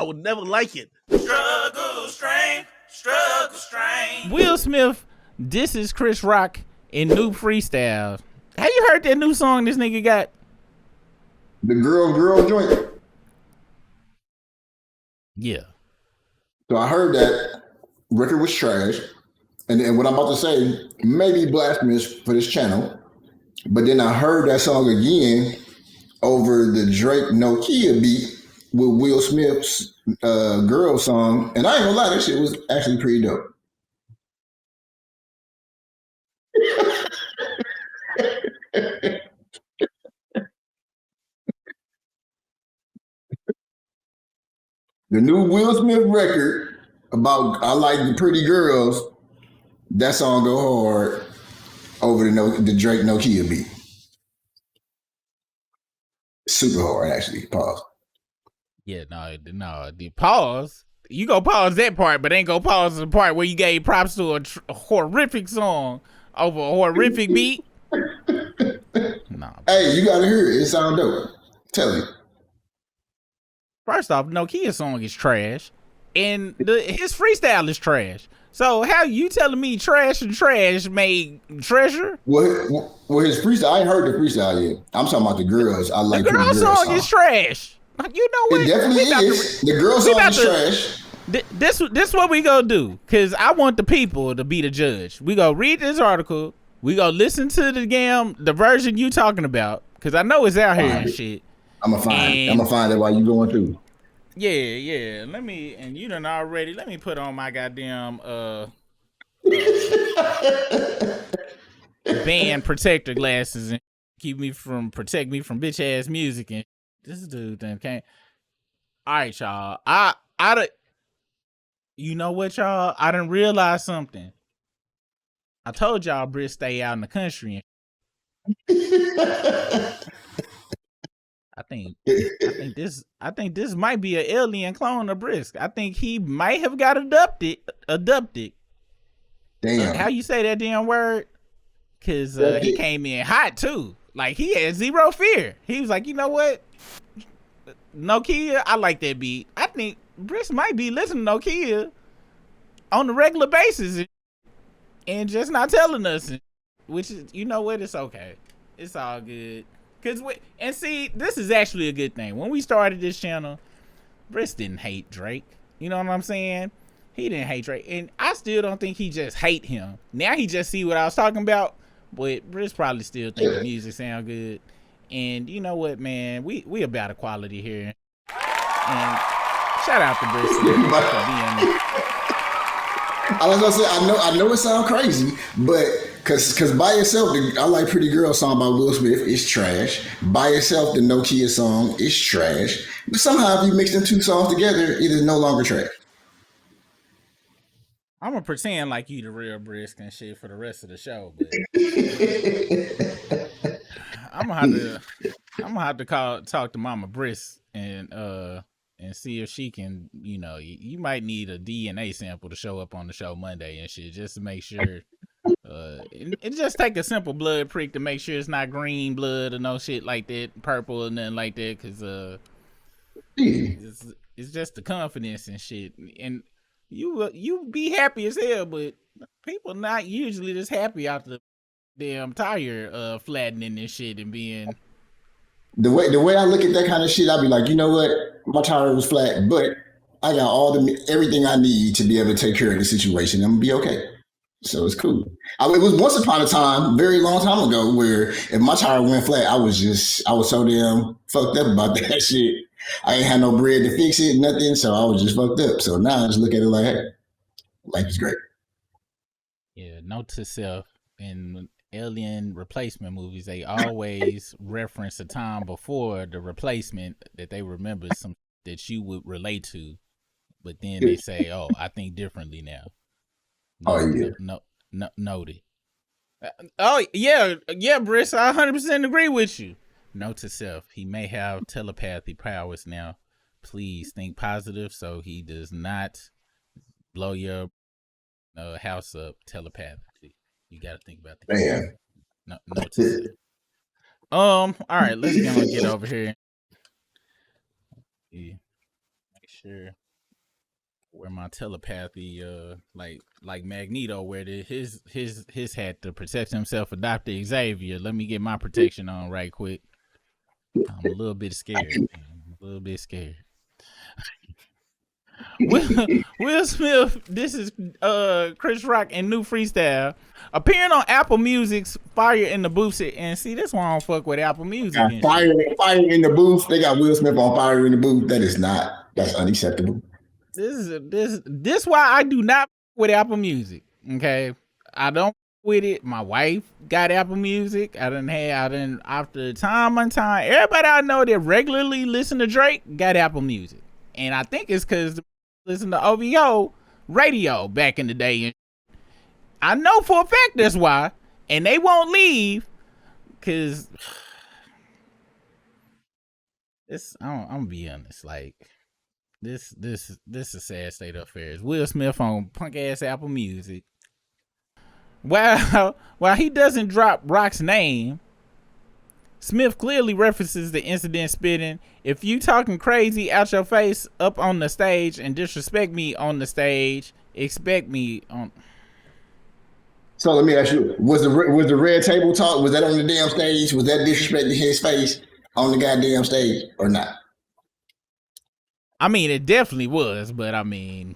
would never like it. Struggle strain. Will Smith, this is Chris Rock in new freestyle. Have you heard that new song this nigga got? The girl joint. Yeah. So I heard that record was trash. And what I'm about to say may be blasphemous for this channel. But then I heard that song again over the Drake Nokia beat with Will Smith's girl song. And I ain't gonna lie, that shit was actually pretty dope. The new Will Smith record about I like the pretty girls, that song go hard over the Drake Nokia beat. Super hard, actually. Pause. Yeah, no. The pause. You go pause that part, but ain't go pause the part where you gave props to a horrific song over a horrific beat. Nah. Hey, you gotta hear it. It sound dope. Tell you. First off, Nokia's song is trash, and his freestyle is trash. So how you telling me trash and trash made treasure? Well, his freestyle, I ain't heard the freestyle yet. I'm talking about the girls. I like the girl song is trash. You know what? It definitely is. The girl song is trash. This what we gonna do, because I want the people to be the judge. We go read this article. We go listen to the version you talking about, because I know it's out here and shit. I'm gonna find it while you going through. Yeah. Let me put on my goddamn band protector glasses and protect me from bitch ass music. And this dude then can't. All right, y'all. You know what, y'all? I didn't realize something. I told y'all Britt stay out in the country. I think this might be an alien clone of Brisk. I think he might have got adopted. Damn. How you say that damn word? Cause he came in hot too. Like he had zero fear. He was like, you know what? Nokia, I like that beat. I think Brisk might be listening to Nokia on a regular basis and just not telling us. Which is, you know what? It's okay. It's all good. And see, this is actually a good thing. When we started this channel, Briss didn't hate Drake. You know what I'm saying? He didn't hate Drake. And I still don't think he just hate him. Now he just see what I was talking about. But Briss probably still think the music sound good. And you know what, man? We about equality here. And shout out to Briss for being I was gonna say, I know it sounds crazy, but cause by itself, I like Pretty Girl song by Will Smith is trash. By itself, the Nokia song is trash. But somehow, if you mix them two songs together, it is no longer trash. I'm gonna pretend like you the real Brisk and shit for the rest of the show, but I'm gonna have to talk to Mama Brisk and see if she can, you might need a DNA sample to show up on the show Monday and shit, just to make sure. It just take a simple blood prick to make sure it's not green blood or no shit like that, purple or nothing like that, because it's just the confidence and shit. And you be happy as hell, but people not usually just happy after damn tire flattening and shit and being. The way I look at that kind of shit, I'll be like, you know what? My tire was flat, but I got everything I need to be able to take care of the situation. I'm gonna be okay. So it's cool. It was once upon a time, very long time ago, where if my tire went flat, I was so damn fucked up about that shit. I ain't had no bread to fix it, nothing. So I was just fucked up. So now I just look at it like, hey, life is great. Yeah, note to self, in alien replacement movies, they always reference a time before the replacement that they remember some that you would relate to, but then they say, "Oh, I think differently now." Noted. Oh yeah, Briss, I 100% agree with you. Note to self: he may have telepathy powers now. Please think positive, so he does not blow your house up telepathically. You got to think about that. Man. Note to self. All right, let's get over here. Yeah. Make sure where my telepathy, like Magneto, where his had to protect himself from Dr. Xavier. Let me get my protection on right quick. I'm a little bit scared, man. I'm a little bit scared. Will Smith, this is Chris Rock and No Freestyle appearing on Apple Music's Fire in the Booth. And see, this one I don't fuck with Apple Music. Fire in the Booth. They got Will Smith on Fire in the Booth. That's unacceptable. This why I do not with Apple Music. Okay, I don't with it. My wife got Apple Music. I didn't after time on time. Everybody I know that regularly listen to Drake got Apple Music, and I think it's because listen to OVO radio back in the day. I know for a fact that's why, and they won't leave because I'm gonna be honest, like. This is a sad state of affairs. Will Smith on punk ass Apple Music. While he doesn't drop Rock's name, Smith clearly references the incident, spitting, "If you talking crazy out your face up on the stage and disrespect me on the stage, expect me on." So let me ask you: was the red table talk? Was that on the damn stage? Was that disrespecting his face on the goddamn stage or not? I mean, it definitely was, but I mean,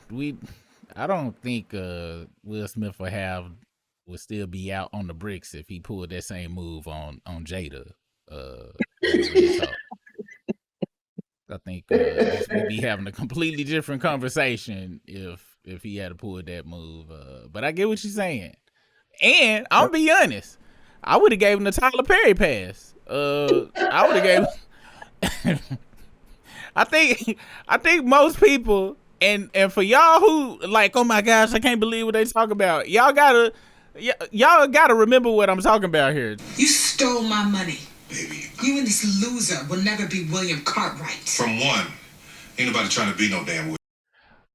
I don't think Will Smith would still be out on the bricks if he pulled that same move on Jada. I think we'd be having a completely different conversation if he had pulled that move. But I get what you're saying, and I'll be honest, I would have gave him the Tyler Perry pass. I would have gave. I think most people, and for y'all who like, oh my gosh, I can't believe what they talk about. Y'all gotta remember what I'm talking about here. You stole my money, baby. You and this loser will never be William Cartwright. From one, ain't nobody trying to be no damn.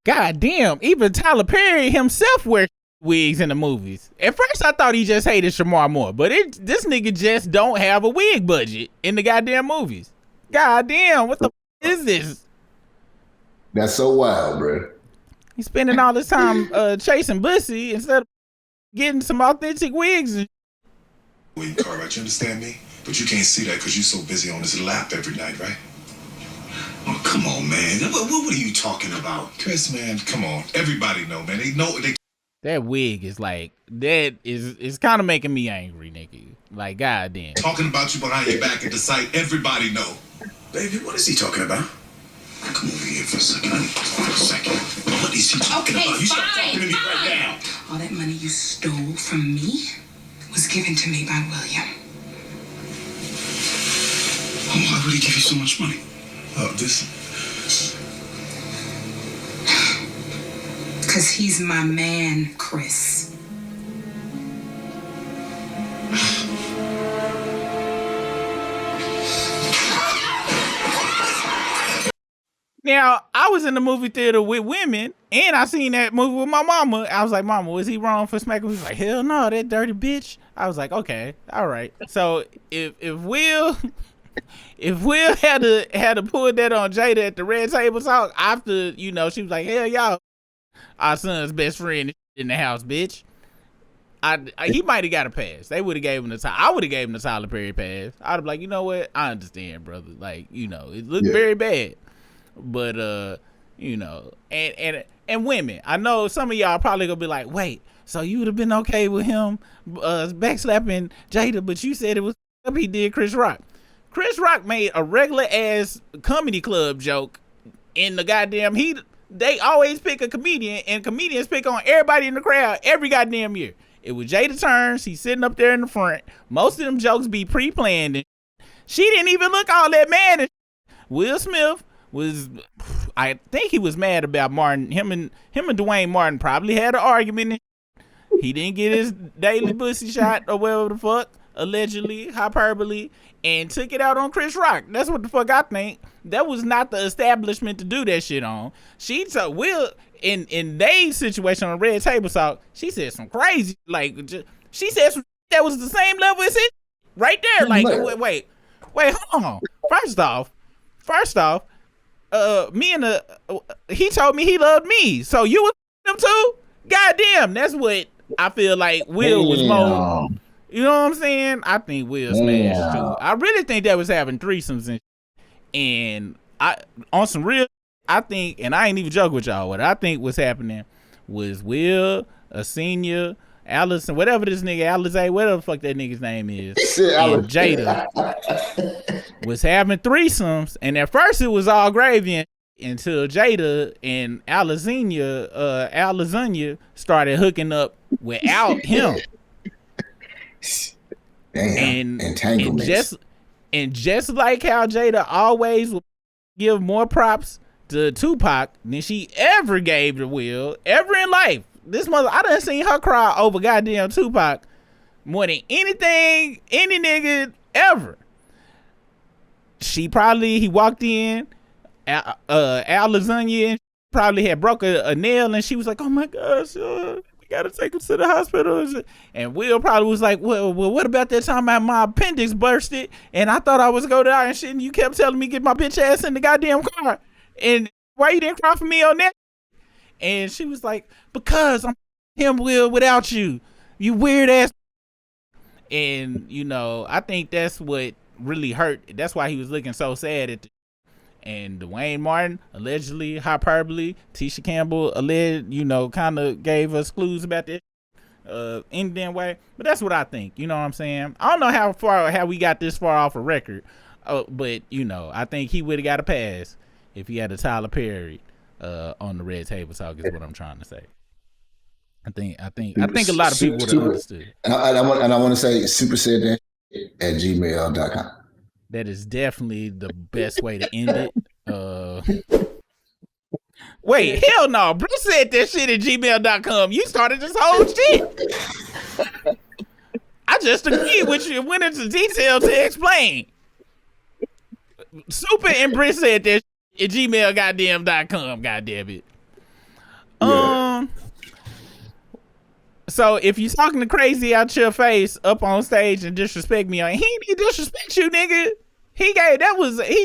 God damn, even Tyler Perry himself wears wigs in the movies. At first, I thought he just hated Shamar Moore, but this nigga just don't have a wig budget in the goddamn movies. God damn, what the is this? That's so wild, bro. He's spending all this time chasing Bussy instead of getting some authentic wigs. William Cartwright, you understand me? But you can't see that because you're so busy on his lap every night, right? Oh, come on, man. What are you talking about? Chris, man, come on. Everybody know, man. They know they. That wig is like, that is kind of making me angry, Nikki. Like, goddamn. Talking about you behind your back at the site, everybody know. Baby, what is he talking about? Come over here for a second. What is he talking about? You stop talking to me right now. All that money you stole from me was given to me by William. Oh, why would he give you so much money? Because he's my man, Chris. Now, I was in the movie theater with women, and I seen that movie with my mama. I was like, "Mama, was he wrong for smacking?" She was like, "Hell no, that dirty bitch." I was like, "Okay, all right." So if Will had to pull that on Jada at the red table talk after, she was like, "Hell y'all, our son's best friend in the house, bitch." He might have got a pass. They would have gave him the I would have gave him the Tyler Perry pass. I'd have been like, you know what? I understand, brother. Like, it looked very bad. But and women, I know some of y'all probably gonna be like, wait, so you would have been okay with him backslapping Jada, but you said it was he did Chris Rock. Chris Rock made a regular ass comedy club joke in the goddamn they always pick a comedian, and comedians pick on everybody in the crowd every goddamn year. It was Jada turns, he's sitting up there in the front. Most of them jokes be pre-planned, and she didn't even look all that mad. And Will Smith I think he was mad about Martin. Him and Dwayne Martin probably had an argument. He didn't get his daily pussy shot or whatever the fuck, allegedly, hyperbole, and took it out on Chris Rock. That's what the fuck I think. That was not the establishment to do that shit on. She told Will in their situation on Red Table Talk, she said some crazy, like, she said some that was the same level as it right there. Like, wait, hold on. First off, me and he told me he loved me. So you was him too? Goddamn, that's what I feel like Will was more. You know what I'm saying? I think Will smashed too. I really think that was having threesomes and I on some real. I think, and I ain't even joking with y'all. What I think was happening was Will, a senior, Allison, whatever this nigga Alizé, whatever the fuck that nigga's name is, and Jada was having threesomes, and at first it was all gravy until Jada and Alizania started hooking up without him. Damn, entanglements. And just like how Jada always would give more props to Tupac than she ever gave to Will, ever in life. This mother, I done seen her cry over goddamn Tupac more than anything, any nigga ever. He walked in, Al Lasagna probably had broke a nail, and she was like, oh my gosh, we gotta take him to the hospital. And Will probably was like, well, what about that time my appendix bursted, and I thought I was gonna die and shit, and you kept telling me get my bitch ass in the goddamn car, and why you didn't cry for me on that? And she was like, because I'm him, Will, without you, you weird ass. And, you know, I think that's what really hurt. That's why he was looking so sad and Dwayne Martin, allegedly, hyperbole, Tisha Campbell, kind of gave us clues about this in that way. But that's what I think. You know what I'm saying? I don't know how we got this far off a record. But, you know, I think he would have got a pass if he had a Tyler Perry on the Red Table Talk is what I'm trying to say. I think a lot of people would have understood. And I want to say super said that at gmail.com. That is definitely the best way to end it. Wait, hell no. Bruce said that shit at gmail.com. You started this whole shit. I just agreed with you and went into detail to explain. Super and Britt said that at gmail.com, goddamn it. Yeah. So if you talking to crazy out your face up on stage and disrespect me, he didn't disrespect you, nigga. He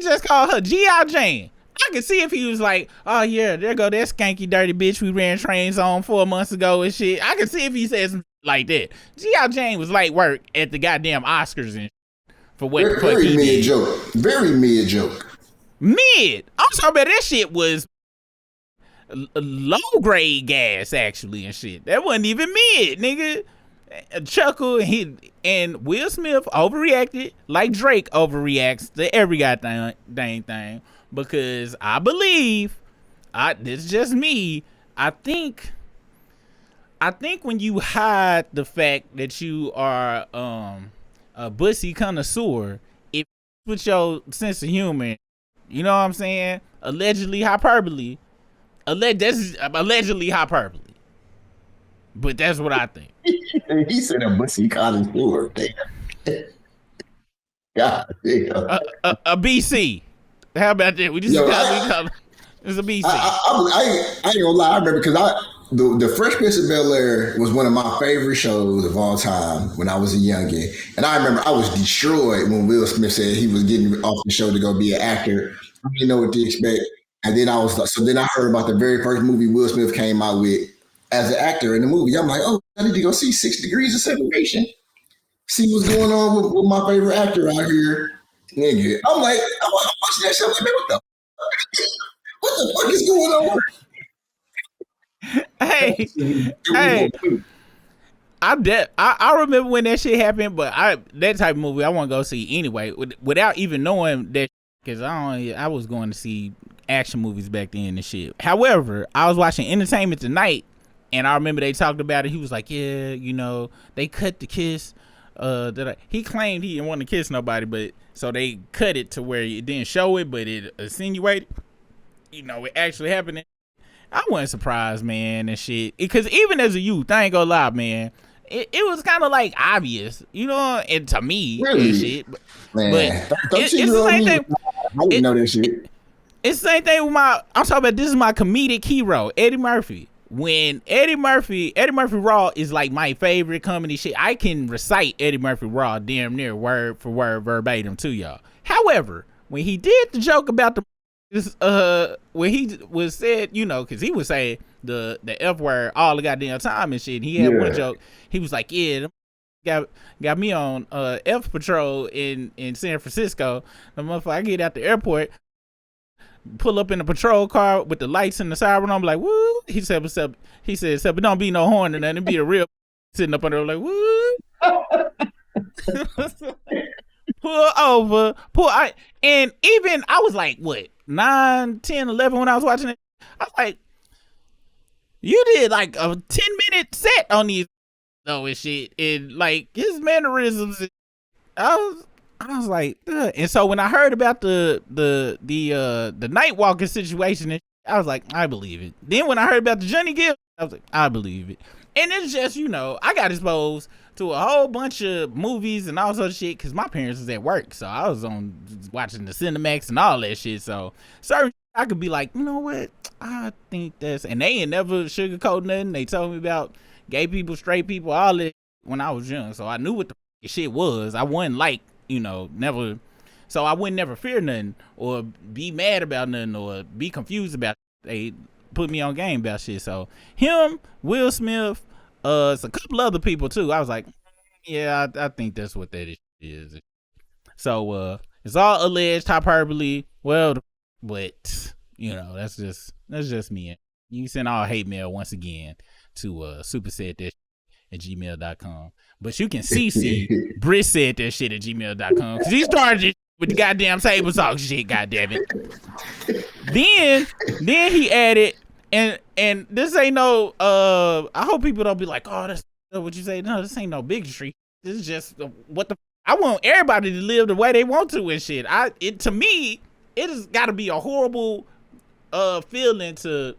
just called her G.I. Jane. I could see if he was like, oh yeah, there go that skanky dirty bitch we ran trains on 4 months ago and shit. I could see if he said something like that. G.I. Jane was light work at the goddamn Oscars and for what the fuck he did. Very mid joke. Mid. I'm talking about that shit was low grade gas actually and shit. That wasn't even mid, nigga. A chuckle and Will Smith overreacted like Drake overreacts to every goddamn thing because I believe, this is just me, I think when you hide the fact that you are a bussy connoisseur, it with your sense of humor, you know what I'm saying? Allegedly hyperbole. That's allegedly hyperbole. But that's what I think. He said a bussy connoisseur. God damn. A BC. How about that? We just call it. It's a BC. I ain't gonna lie. I remember because the Fresh Prince of Bel-Air was one of my favorite shows of all time when I was a youngin'. And I remember I was destroyed when Will Smith said he was getting off the show to go be an actor. I didn't know what to expect. And then then I heard about the very first movie Will Smith came out with as an actor in the movie. I'm like, oh, I need to go see 6 Degrees of Separation. See what's going on with my favorite actor out here. Nigga. I'm like, I'm watching that show. I'm like, what the fuck is going on? Hey. I remember when that shit happened, but that type of movie I want to go see anyway, without even knowing that, because I was going to see action movies back then and shit. However, I was watching Entertainment Tonight, and I remember they talked about it. He was like, yeah, you know, they cut the kiss. He claimed he didn't want to kiss nobody, but so they cut it to where it didn't show it, but it insinuated, you know, it actually happened. I wasn't surprised, man, and shit. Because even as a youth, I ain't gonna lie, man, it was kind of like obvious, you know, and to me, really? And shit. Man, but it's the same thing. I didn't know that shit. It's the same thing with I'm talking about, this is my comedic hero, Eddie Murphy. When Eddie Murphy Raw is like my favorite comedy shit. I can recite Eddie Murphy Raw damn near word for word verbatim to y'all. However, when he did the joke about the when he was said, you know, because he would say the F word all the goddamn time and shit. He had one joke. He was like, yeah, got me on F patrol in San Francisco. The motherfucker, I get out the airport, pull up in a patrol car with the lights and the siren. I'm like, woo. He said, what's up? He said, except it don't be no horn or nothing. It be a real sitting up under like, woo. Pull over, and even I was like, what, 9, 10, 11 when I was watching it. I was like, you did like a 10-minute set on these and shit, and like his mannerisms. I was like, ugh. And so when I heard about the night walking situation, I was like, I believe it. Then when I heard about the Johnny Gill, I was like, I believe it. And it's just, you know, I got exposed to a whole bunch of movies and all sorts of shit because my parents was at work, so I was on watching the Cinemax and all that shit. So certain I could be like, you know what, I think that's, and they ain't never sugarcoat nothing. They told me about gay people, straight people, all that when I was young, so I knew what the shit was. I wasn't like, you know, never, so I wouldn't never fear nothing or be mad about nothing or be confused about it. They put me on game about shit. So him, Will Smith, it's a couple other people too. I was like, yeah, I think that's what that is. So it's all alleged hyperbole. Well, but you know, that's just me. You can send all hate mail once again to supersaidthatshit@gmail.com. But you can CC Britt said that shit at gmail.com because he started it with the goddamn table talk shit. Goddamn it. Then he added. And this ain't no, I hope people don't be like, oh, that's what you say. No, this ain't no bigotry. This is just I want everybody to live the way they want to and shit. To me, it has got to be a horrible feeling to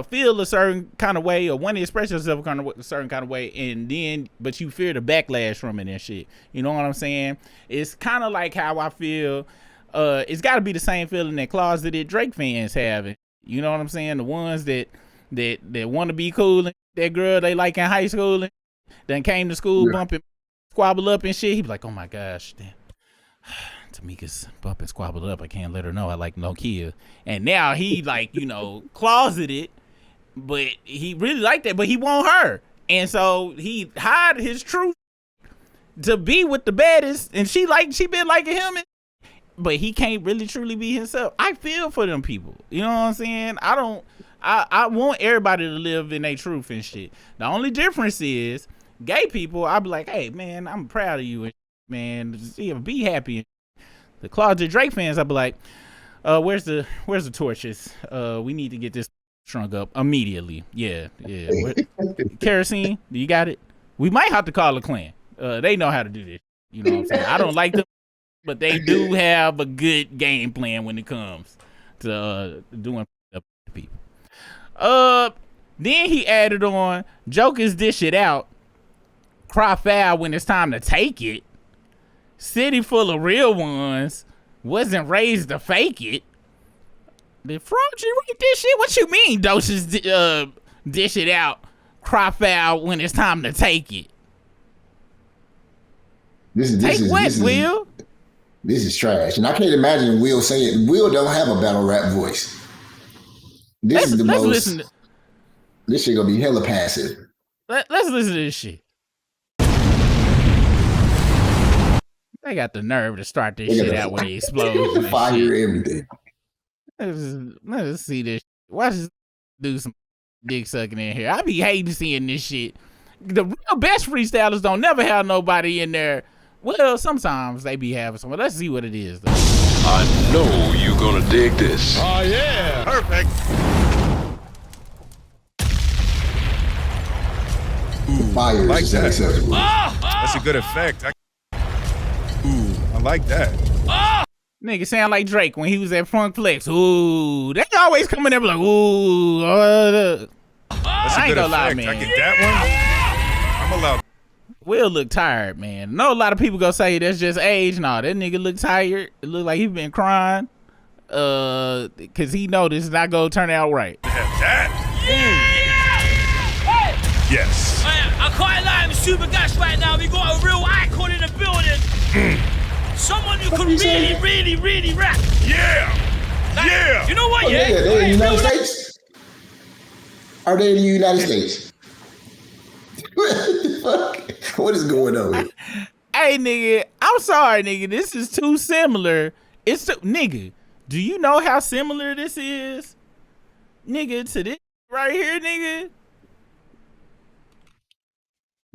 feel a certain kind of way or want to express yourself a certain kind of way, but you fear the backlash from it and shit. You know what I'm saying? It's kind of like how I feel. It's got to be the same feeling that closeted Drake fans have. You know what I'm saying? The ones that want to be cool and that girl they like in high school and then came to school bumping, squabble up and shit. He be like, oh my gosh, damn. Tamika's bumping, squabbled up. I can't let her know I like Nokia. And now he like, you know, closeted, but he really liked that, but he want her. And so he hide his truth to be with the baddest, and she been liking him, but he can't really truly be himself. I feel for them people. You know what I'm saying? I want everybody to live in their truth and shit. The only difference is gay people, I'll be like, hey man, I'm proud of you, man. Be happy. The closet Drake fans, I'll be like, where's the torches? We need to get this shrunk up immediately. Yeah. Kerosene, do you got it? We might have to call a clan. They know how to do this. You know what I'm saying? I don't like them, but they do have a good game plan when it comes to doing up to people. Then he added on, jokers dish it out, cry foul when it's time to take it. City full of real ones, wasn't raised to fake it. Did Fraudry write this shit? What you mean, doses dish it out, cry foul when it's time to take it? Will? This is trash, and I can't imagine Will saying it. Will don't have a battle rap voice. This shit gonna be hella passive. Let's listen to this shit. They got the nerve to start this shit out when he explodes. Fire everything. Let's see this. Watch this do some dick sucking in here. I be hating seeing this shit. The real best freestylers don't never have nobody in there. Well, sometimes they be having someone. Let's see what it is, though. I know you're gonna dig this. Oh, yeah. Perfect. Fire like is that. unacceptable. That's a good effect. I like that. Nigga sound like Drake when he was at Funk Flex. Ooh, they always coming there like, ooh. That's I ain't gonna lie, man. I get that one. I'm allowed. Will look tired, man. Know a lot of people gonna say that's just age. No, that nigga look tired. It look like he been crying. Cause he know this is not gonna turn out right. Yes. I can't lie, I'm super gassed right now. We got a real icon in the building. Someone who can really rap. Yeah. Yeah. You know what? Oh, Yeah. yeah, they're in the United States. Are they in the United States? What the fuck? What is going on here? Hey, nigga, I'm sorry, nigga. This is too similar. Nigga, do you know how similar this is? Nigga, to this right here, nigga?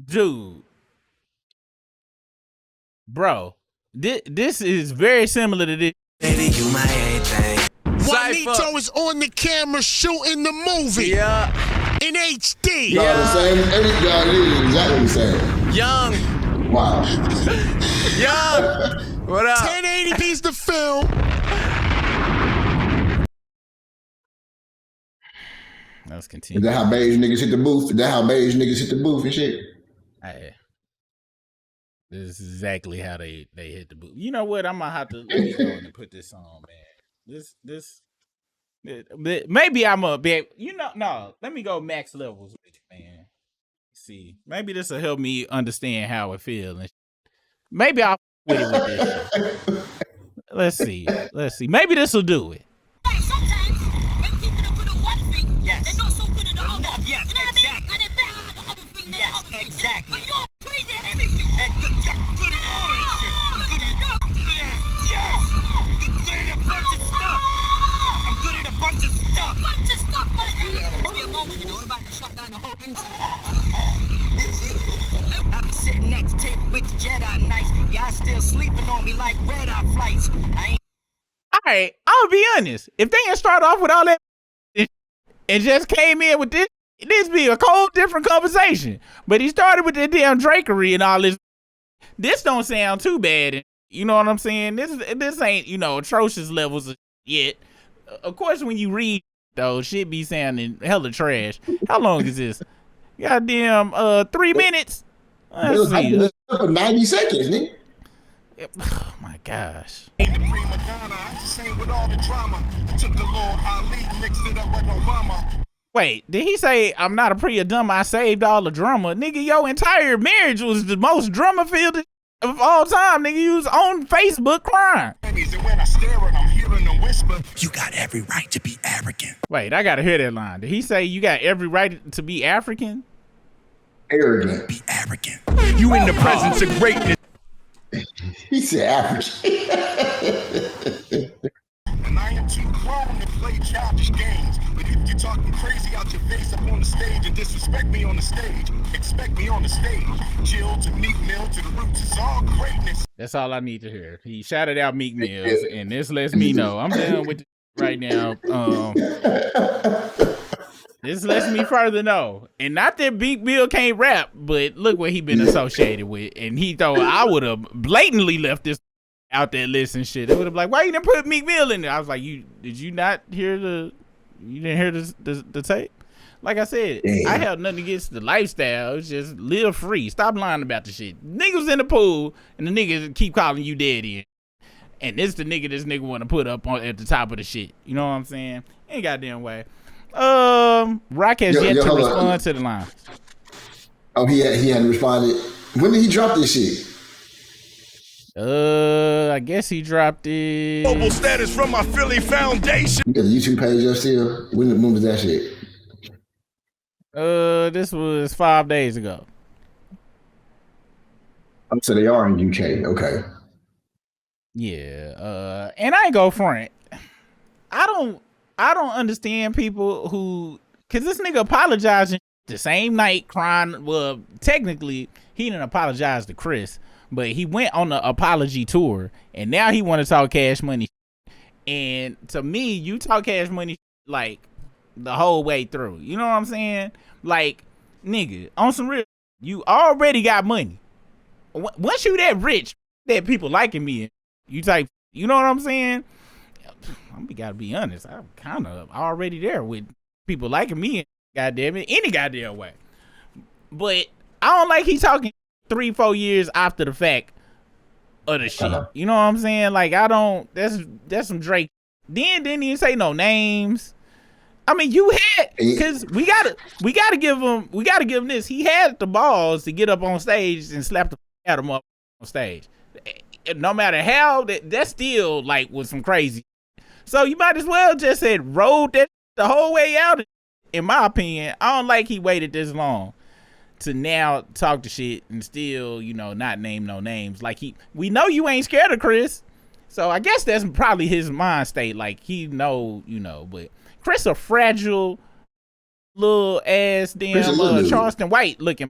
Dude. Bro, this is very similar to this. Baby, you my everything. Juanito is on the camera shooting the movie. Yeah. In HD. Y'all the same. Y'all is exactly the same. Young. Wow. Young. What up? 1080p's the film. Let's Is continue. that how beige niggas hit the booth? Is that how beige niggas hit the booth and shit? Hey, this is exactly how they hit the booth. You know what? I'm gonna have to let me go and put this on, man. Maybe I'm a bit. No. Let me go max levels with you, man. See, maybe this will help me understand how it feels. Maybe I'll with it with this shit. Let's see. Maybe this will do it. Sometimes when people are good at one thing, they're not so good at the other. Yes, you know what I mean? And if they're at the other thing, they're the other thing. Exactly. But you're crazy at everything. Good at all that shit. Good at yes. Good at a bunch of stuff. I'm good at a bunch of stuff. But it'll be a moment, you know, I'm about to shut down the whole internet. I'm sitting next to with Jedi Knights. Y'all still sleeping on me like red-eye flights. All right, I'll be honest. If they didn't start off with all that and just came in with this be a whole different conversation. But he started with that damn drakery and all this. This don't sound too bad. You know what I'm saying? This ain't, atrocious levels yet. Of course, when you read, though, shit be sounding hella trash. How long is this? Goddamn, 3 minutes? Let's see. For 90 seconds, nigga. Oh, my gosh. Wait, did he say I'm not a prima donna? I saved all the drama, nigga. Your entire marriage was the most drama filled of all time, nigga. You was on Facebook crying. You got every right to be arrogant. Wait, I gotta hear that line. Did he say you got every right to be African? Arrogant. Be arrogant. You in the presence of greatness. He said average. And I am too grown to play childish games. But if you're talking crazy out your face up on the stage and disrespect me on the stage, expect me on the stage. Jill to Meek Mill to the roots, it's all greatness. That's all I need to hear. He shouted out Meek Mills, and this lets me know I'm done with right now. This lets me further know. And not that Meek Mill can't rap, but look what he been associated with. And he thought I would have blatantly left this out there list and shit. It would have been like, why you didn't put Meek Mill in there? I was like, you didn't hear the tape? Like I said, I have nothing against the lifestyle. It's just live free. Stop lying about the shit. Niggas in the pool and the niggas keep calling you daddy. And this nigga want to put up at the top of the shit. You know what I'm saying? Ain't goddamn way. Rock has yet to respond to the line. Oh, he hadn't responded. When did he drop this shit? I guess he dropped it. Global status from my Philly foundation. You got the YouTube page up still? When was that shit? This was 5 days ago. Oh, so they are in UK. Okay. Yeah. And I ain't go front. I don't understand people who, cause this nigga apologizing the same night crying. Well, technically he didn't apologize to Chris, but he went on the apology tour and now he want to talk Cash Money. And to me, you talk Cash Money like the whole way through. You know what I'm saying? Like, nigga, on some real, you already got money. Once you that rich, that people liking me, you type, you know what I'm saying? I gotta be honest, I'm kind of already there with people liking me, goddamn it, any goddamn way. But I don't like he talking 3-4 years after the fact of the shit. You know what I'm saying? Like, I don't, that's some Drake. Then didn't even say no names. I mean, you had, cause we gotta give him this. He had the balls to get up on stage and slap the out of him up on stage. No matter how, that still like was some crazy. So you might as well just said rolled that the whole way out. In my opinion, I don't like he waited this long to now talk to shit and still, you know, not name no names. Like we know you ain't scared of Chris. So I guess that's probably his mind state. Like he know, you know, but Chris a fragile little ass damn Charleston White looking.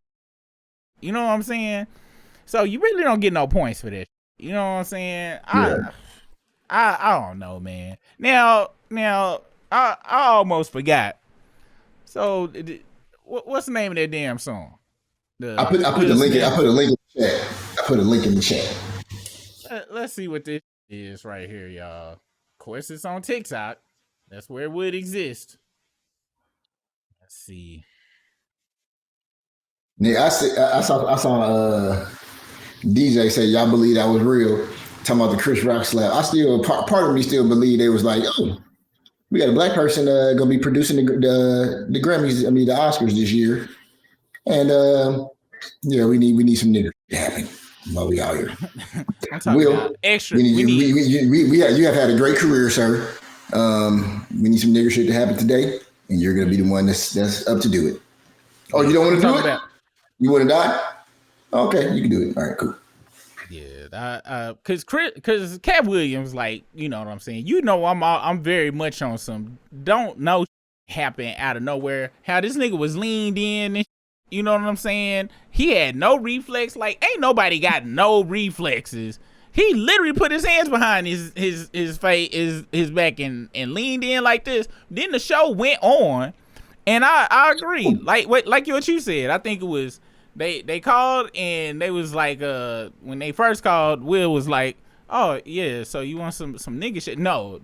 You know what I'm saying? So you really don't get no points for that. You know what I'm saying? Yeah. I don't know, man. Now I almost forgot. So what's the name of that damn song? I put the link. I put a link in the chat. I put a link in the chat. Let's see what this is right here, y'all. Of course, it's on TikTok. That's where it would exist. Let's see. Yeah, I saw DJ say y'all believe that was real. Talking about the Chris Rock slap. I still part of me still believe they was like, oh, we got a black person gonna be producing the Grammys. I mean the Oscars this year, and yeah, we need some niggas to happen while we out here. I'm talking about extra. You have had a great career, sir. We need some nigger shit to happen today, and you're gonna be the one that's up to do it. Oh, you don't want to do it? You want to die? Okay, you can do it. All right, cool. Yeah, cause Cat Williams, like, you know what I'm saying. You know, I'm very much on some don't know happen out of nowhere. How this nigga was leaned in, and you know what I'm saying. He had no reflex. Like, ain't nobody got no reflexes. He literally put his hands behind his face, his back, and leaned in like this. Then the show went on, and I agree. Like what you said. I think it was. They called and they was like when they first called, Will was like, oh yeah, so you want some nigga shit? No,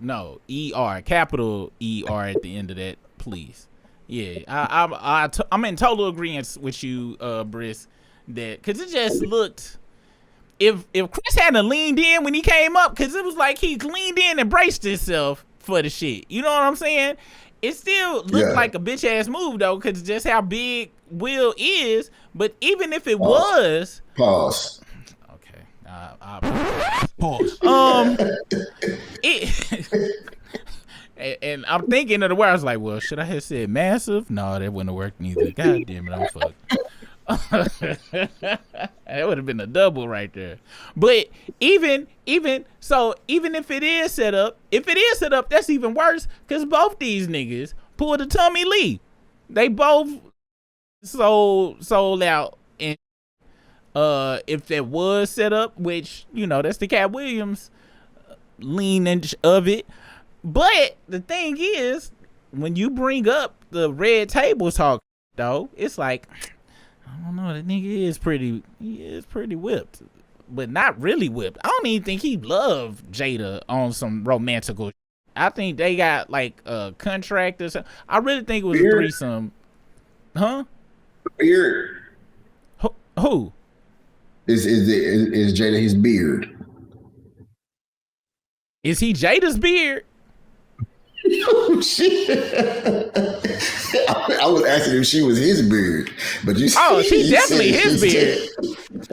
ER, capital ER at the end of that, please. Yeah, I'm in total agreement with you, Briss, that because it just looked, if Chris hadn't leaned in when he came up, because it was like he leaned in and braced himself for the shit. You know what I'm saying? It still looked like a bitch ass move though, because just how big Will is. But even if it was pause. Okay. Pause. And I'm thinking of the word. I was like, well, should I have said massive? No, that wouldn't have worked neither. God damn it, I'm fucked. That would have been a double right there. But even if it is set up, that's even worse, because both these niggas pulled a Tommy Lee. They both sold out. And if that was set up, which, you know, that's the Cat Williams leaning of it. But the thing is, when you bring up the red table talk, though, it's like, I don't know, that nigga is pretty whipped, but not really whipped. I don't even think he loved Jada on some romantical. I think they got like a contract or something. I really think it was a threesome. Huh? Beard. Who? Is Jada his beard? Is he Jada's beard? Oh shit! I was asking if she was his beard, but you. Oh, she definitely his beard.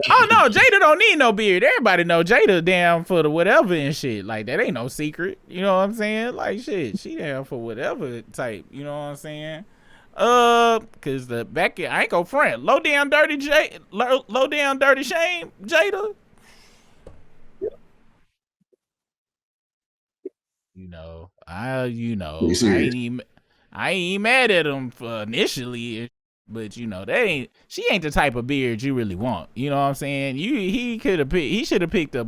Oh no, Jada don't need no beard. Everybody know Jada down for the whatever and shit. Like that ain't no secret. You know what I'm saying? Like shit, she down for whatever type. You know what I'm saying? Cause the back I ain't go front. Low down dirty shame, Jada. I ain't even mad at him for initially, but she ain't the type of beard you really want. You know what I'm saying? He should have picked a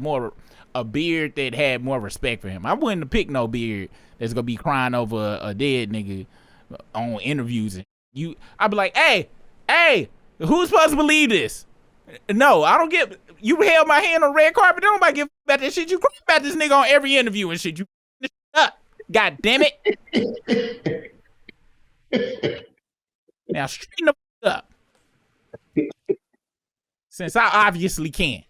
beard that had more respect for him. I wouldn't have picked no beard that's gonna be crying over a dead nigga on interviews. I'd be like, hey, who's supposed to believe this? No, I don't get. You held my hand on red carpet. Don't nobody give about that shit. You cry about this nigga on every interview and shit. You up. God damn it. Now straighten the up. Since I obviously can.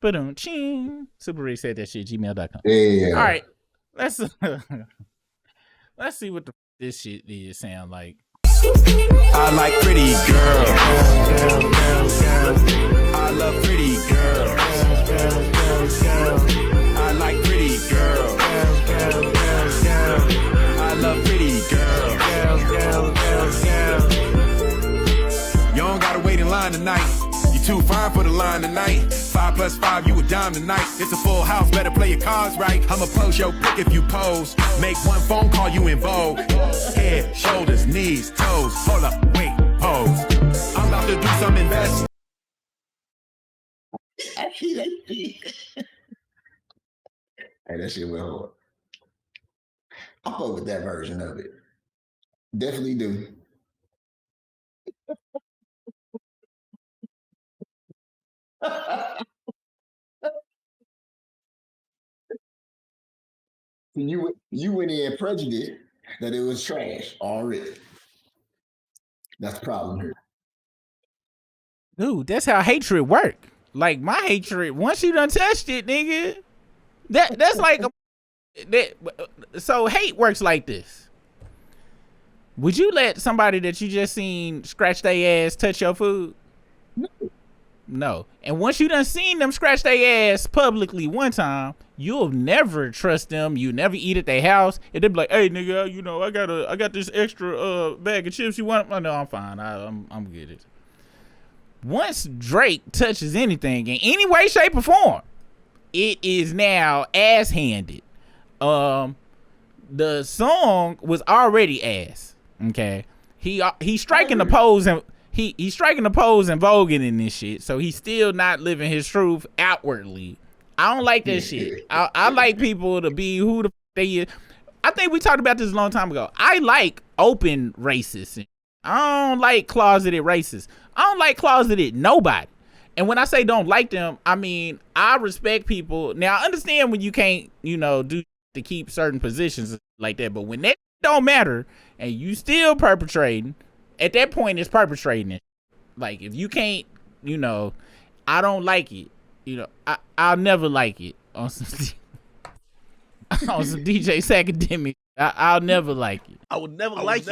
Super Ray said that shit, gmail.com. Yeah. All right. Let's see what this shit is sound like. I like pretty girls. I love pretty girls. I like pretty girls. line tonight. You too fine for the line tonight. 5 plus 5, you a dime tonight. It's a full house, better play your cards right. I'ma post your pick if you pose. Make one phone call, you in vogue. Head, shoulders, knees, toes. Hold up, wait, pose. I'm about to do some investment. Hey, that shit went hard. I fuck with that version of it. Definitely do. You went in prejudiced that it was trash already. That's the problem here. Dude, that's how hatred work. Like my hatred, once you done touched it, nigga, that's like so hate works like this. Would you let somebody that you just seen scratch their ass touch your food? No. And once you done seen them scratch their ass publicly one time, you'll never trust them. You never eat at their house. And they'll be like, hey nigga, you know, I got this extra bag of chips. You want? Oh, no, I'm fine. I'm good. Once Drake touches anything in any way, shape, or form, it is now ass-handed. The song was already ass. Okay, he's striking the pose and he's striking the pose and voguing in this shit. So he's still not living his truth outwardly. I don't like that shit. I like people to be who the they is. I think we talked about this a long time ago. I like open racists. I don't like closeted racists. I don't like closeted nobody. And when I say don't like them, I mean I respect people. Now I understand when you can't, you know, do to keep certain positions like that, but when that don't matter and you still perpetrating, at that point it's perpetrating it. Like if you can't, you know, I don't like it. You know, I'll never like it on some DJ Academic. I'll never like it. I would never like it.